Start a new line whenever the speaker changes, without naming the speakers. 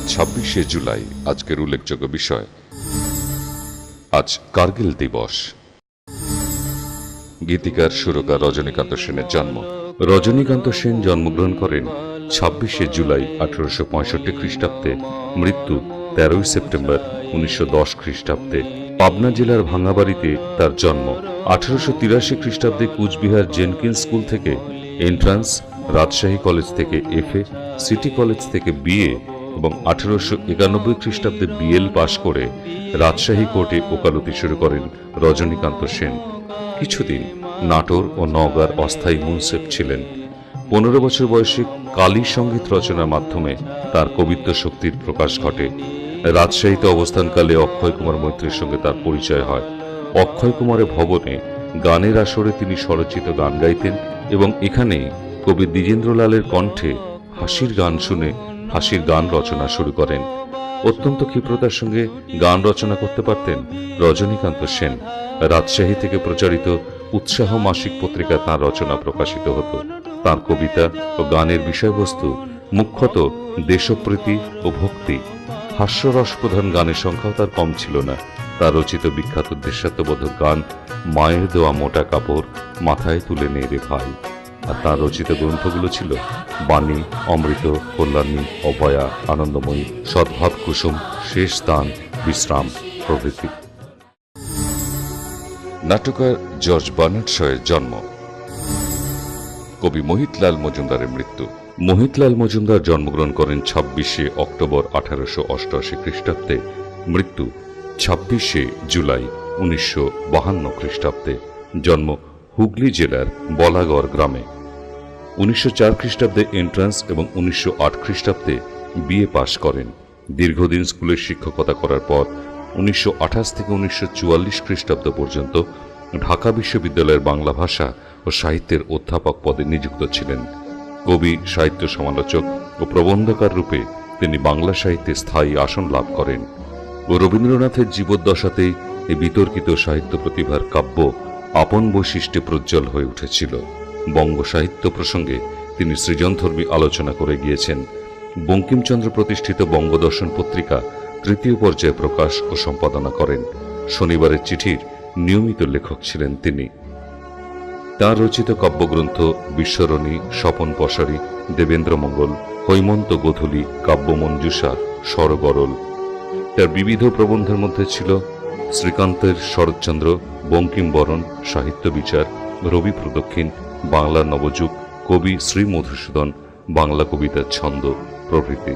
আজ ২৬শে জুলাই। আজকের উল্লেখযোগ্য বিষয়, আজ কার্গিল দিবস। গীতিকার সুরকার রজনীকান্ত সেনের জন্ম। রজনীকান্ত সেন জন্মগ্রহণ করেন ২৬শে জুলাই ১৮৬৫ খ্রিস্টাব্দে, মৃত্যু ১৩ই সেপ্টেম্বর ১৯১০ খ্রিস্টাব্দে। পাবনা জেলার ভাঙ্গাবাড়িতে তার জন্ম। ১৮৮৩ খ্রিস্টাব্দে কুচবিহার জেনকিন্স স্কুল থেকে এন্ট্রান্স, রাজশাহী কলেজ থেকে এফএ, সিটি কলেজ থেকে বিএ এবং ১৮৯১ খ্রিস্টাব্দে বিএল পাশ করে রাজশাহী কোর্টে ওকালতি শুরু করেন রজনীকান্ত সেন। কিছুদিন নাটোর ও নওগাঁর অস্থায়ী মুন্সেফ ছিলেন। ১৫ বছর বয়সে কালী সঙ্গীত রচনার মাধ্যমে তার কবিত্ব শক্তির প্রকাশ ঘটে। রাজশাহীতে অবস্থানকালে অক্ষয় কুমার মৈত্রের সঙ্গে তার পরিচয় হয়। অক্ষয় কুমারের ভবনে গানের আসরে তিনি স্বরচিত গান গাইতেন এবং এখানে কবি দ্বিজেন্দ্রলালের কণ্ঠে হাসির গান শুনে হাসির গান রচনা শুরু করেন। অত্যন্ত ক্ষিপ্রতার সঙ্গে গান রচনা করতে পারতেন রজনীকান্ত সেন। রাজশাহী থেকে প্রচারিত উৎসাহ মাসিক পত্রিকায় তাঁর রচনা প্রকাশিত হতো। তাঁর কবিতা ও গানের বিষয়বস্তু মুখ্যত দেশপ্রীতি ও ভক্তি। হাস্যরস প্রধান গানের সংখ্যাও তার কম ছিল না। তার রচিত বিখ্যাত দেশাত্মবোধক গান মায়ের দেওয়া মোটা কাপড়, মাথায় তুলে নে রে ভাই, আর তার রচিত গ্রন্থগুলো ছিল বাণী, অমৃত, কল্যাণী, অভয়া, আনন্দময়ী, সদ্ভাব কুসুম, শেষ দান, বিশ্রাম প্রভৃতি। নাট্যকার জর্জ বার্নার্ড শয়ের জন্ম। কবি মোহিতলাল মজুমদারের মৃত্যু। মোহিতলাল মজুমদার জন্মগ্রহণ করেন ২৬শে অক্টোবর ১৮৮৮ খ্রিস্টাব্দে, মৃত্যু ২৬শে জুলাই ১৯৫২ খ্রিস্টাব্দে। জন্ম হুগলি জেলার বলাগড় গ্রামে। ১৯০৪ খ্রিস্টাব্দে এন্ট্রান্স এবং ১৯০৮ খ্রিস্টাব্দে বিএ পাশ করেন। দীর্ঘদিন স্কুলের শিক্ষকতা করার পর ১৯২৮ থেকে ১৯৪৪ খ্রিস্টাব্দ পর্যন্ত ঢাকা বিশ্ববিদ্যালয়ের বাংলা ভাষা ও সাহিত্যের অধ্যাপক পদে নিযুক্ত ছিলেন। কবি, সাহিত্য সমালোচক ও প্রবন্ধকার রূপে তিনি বাংলা সাহিত্যে স্থায়ী আসন লাভ করেন ও রবীন্দ্রনাথের জীবদ্দশাতেই এই বিতর্কিত সাহিত্য প্রতিভার কাব্য আপন বৈশিষ্ট্যে প্রজ্জ্বল হয়ে উঠেছিল। বঙ্গ সাহিত্য প্রসঙ্গে তিনি সৃজনধর্মী আলোচনা করে গিয়েছেন। বঙ্কিমচন্দ্র প্রতিষ্ঠিত বঙ্গদর্শন পত্রিকা তৃতীয় পর্যায়ে প্রকাশ ও সম্পাদনা করেন। শনিবারের চিঠির নিয়মিত লেখক ছিলেন তিনি। তাঁর রচিত কাব্যগ্রন্থ বিশ্বরণী, স্বপন পশারি, দেবেন্দ্রমঙ্গল, হৈমন্ত গোধূলি, কাব্যমঞ্জুষা, স্বরগরল। তার বিবিধ প্রবন্ধের মধ্যে ছিল শ্রীকান্তের শরৎচন্দ্র, বঙ্কিমবরণ, সাহিত্য বিচার, রবি প্রদক্ষিণ, বাংলার নবযুগ, কবি শ্রী মধুসূদন, বাংলা কবিতার ছন্দ প্রভৃতি।